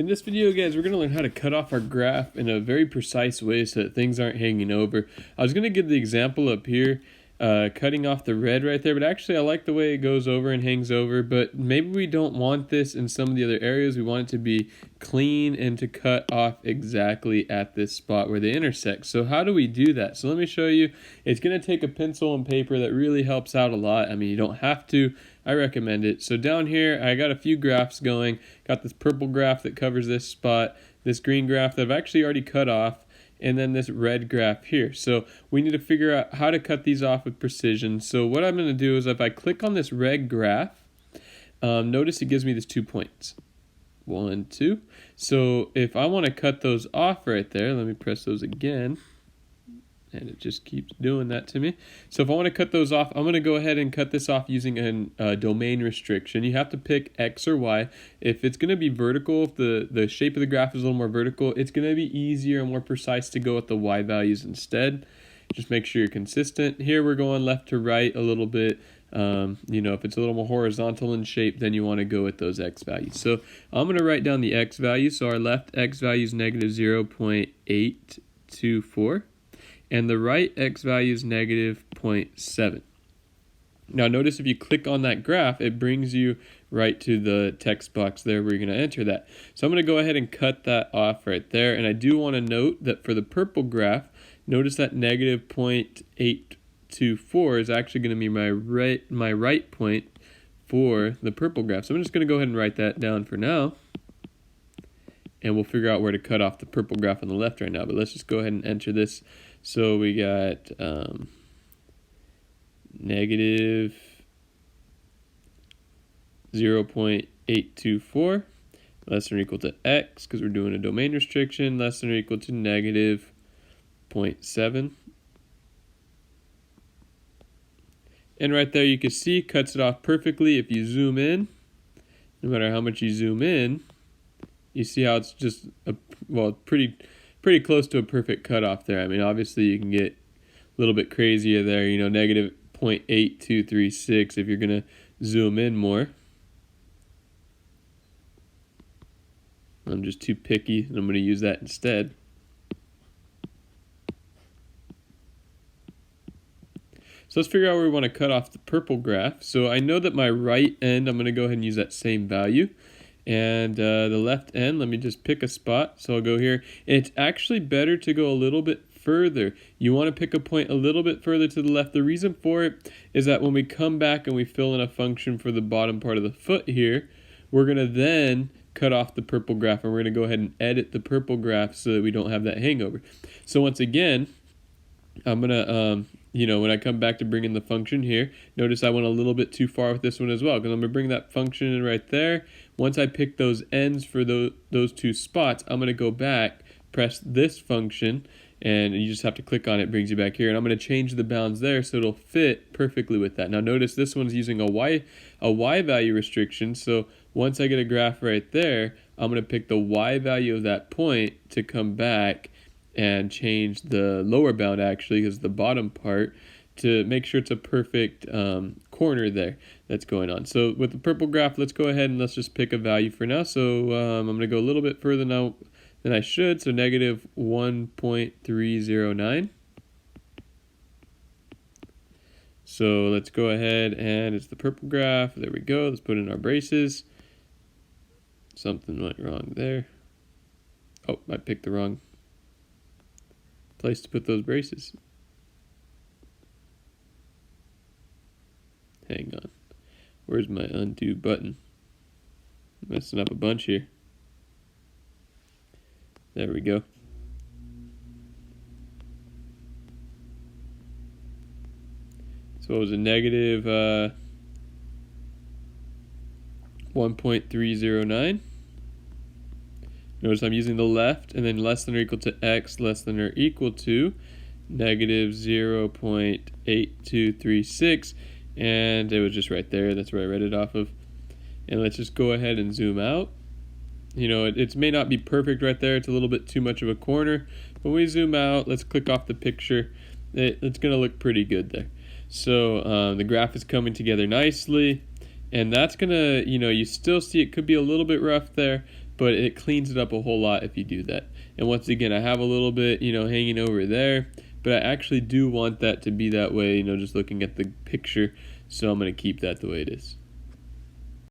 In this video, guys, we're going to learn how to cut off our graph in a very precise way so that things aren't hanging over. I was going to give the example up here, cutting off the red right there, but actually I like the way it goes over and hangs over, but maybe we don't want this in some of the other areas. We want it to be clean and to cut off exactly at this spot where they intersect. So how do we do that? So let me show you. It's going to take a pencil and paper. That really helps out a lot. I mean, you don't have to. I recommend it. So down here, I got a few graphs going. Got this purple graph that covers this spot, this green graph that I've actually already cut off, and then this red graph here. So we need to figure out how to cut these off with precision. So what I'm going to do is if I click on this red graph, notice it gives me these 2 points. 1, 2. So if I want to cut those off right there, let me press those again. And it just keeps doing that to me. So if I want to cut those off, I'm going to go ahead and cut this off using a domain restriction. You have to pick X or Y. If it's going to be vertical, if the shape of the graph is a little more vertical, it's going to be easier and more precise to go with the Y values instead. Just make sure you're consistent. Here we're going left to right a little bit. If it's a little more horizontal in shape, then you want to go with those X values. So I'm going to write down the X value. So our left X value is negative 0.824. And the right X value is negative 0.7. Now notice if you click on that graph, it brings you right to the text box there where you're going to enter that. So I'm going to go ahead and cut that off right there. And I do want to note that for the purple graph, notice that negative 0.824 is actually going to be my right point for the purple graph. So I'm just going to go ahead and write that down for now. And we'll figure out where to cut off the purple graph on the left right now. But let's just go ahead and enter this. So we got negative 0.824 less than or equal to X, because we're doing a domain restriction, less than or equal to negative 0.7. And right there you can see cuts it off perfectly. If you zoom in, no matter how much you zoom in, you see how it's just pretty close to a perfect cutoff there. I mean, obviously you can get a little bit crazier there, negative 0.8236 if you're going to zoom in more. I'm just too picky, and I'm going to use that instead. So let's figure out where we want to cut off the purple graph. So I know that my right end, I'm going to go ahead and use that same value. And the left end, let me just pick a spot. So I'll go here. And it's actually better to go a little bit further. You want to pick a point a little bit further to the left. The reason for it is that when we come back and we fill in a function for the bottom part of the foot here, we're going to then cut off the purple graph. And we're going to go ahead and edit the purple graph so that we don't have that hangover. So once again, I'm going to... when I come back to bring in the function here, notice I went a little bit too far with this one as well, because I'm going to bring that function in right there. Once I pick those ends for those two spots, I'm going to go back, press this function, and you just have to click on it. It brings you back here. And I'm going to change the bounds there so it'll fit perfectly with that. Now notice this one's using a Y value restriction. So once I get a graph right there, I'm going to pick the Y value of that point to come back and change the lower bound actually, because the bottom part, to make sure it's a perfect corner there that's going on. So with the purple graph, let's go ahead and let's just pick a value for now. So I'm going to go a little bit further now than I should. So negative 1.309. So let's go ahead and it's the purple graph. There we go. Let's put in our braces. Something went wrong there. Oh, I picked the wrong place to put those braces. Hang on. Where's my undo button? I'm messing up a bunch here. There we go. So it was a negative 1.309. Notice I'm using the left, and then less than or equal to X, less than or equal to negative 0.8236. And it was just right there. That's where I read it off of. And let's just go ahead and zoom out. It may not be perfect right there. It's a little bit too much of a corner. But when we zoom out, let's click off the picture. It's going to look pretty good there. So the graph is coming together nicely. And that's going to, you still see it could be a little bit rough there. but it cleans it up a whole lot if you do that. And once again, I have a little bit, hanging over there, but I actually do want that to be that way, just looking at the picture, so I'm going to keep that the way it is.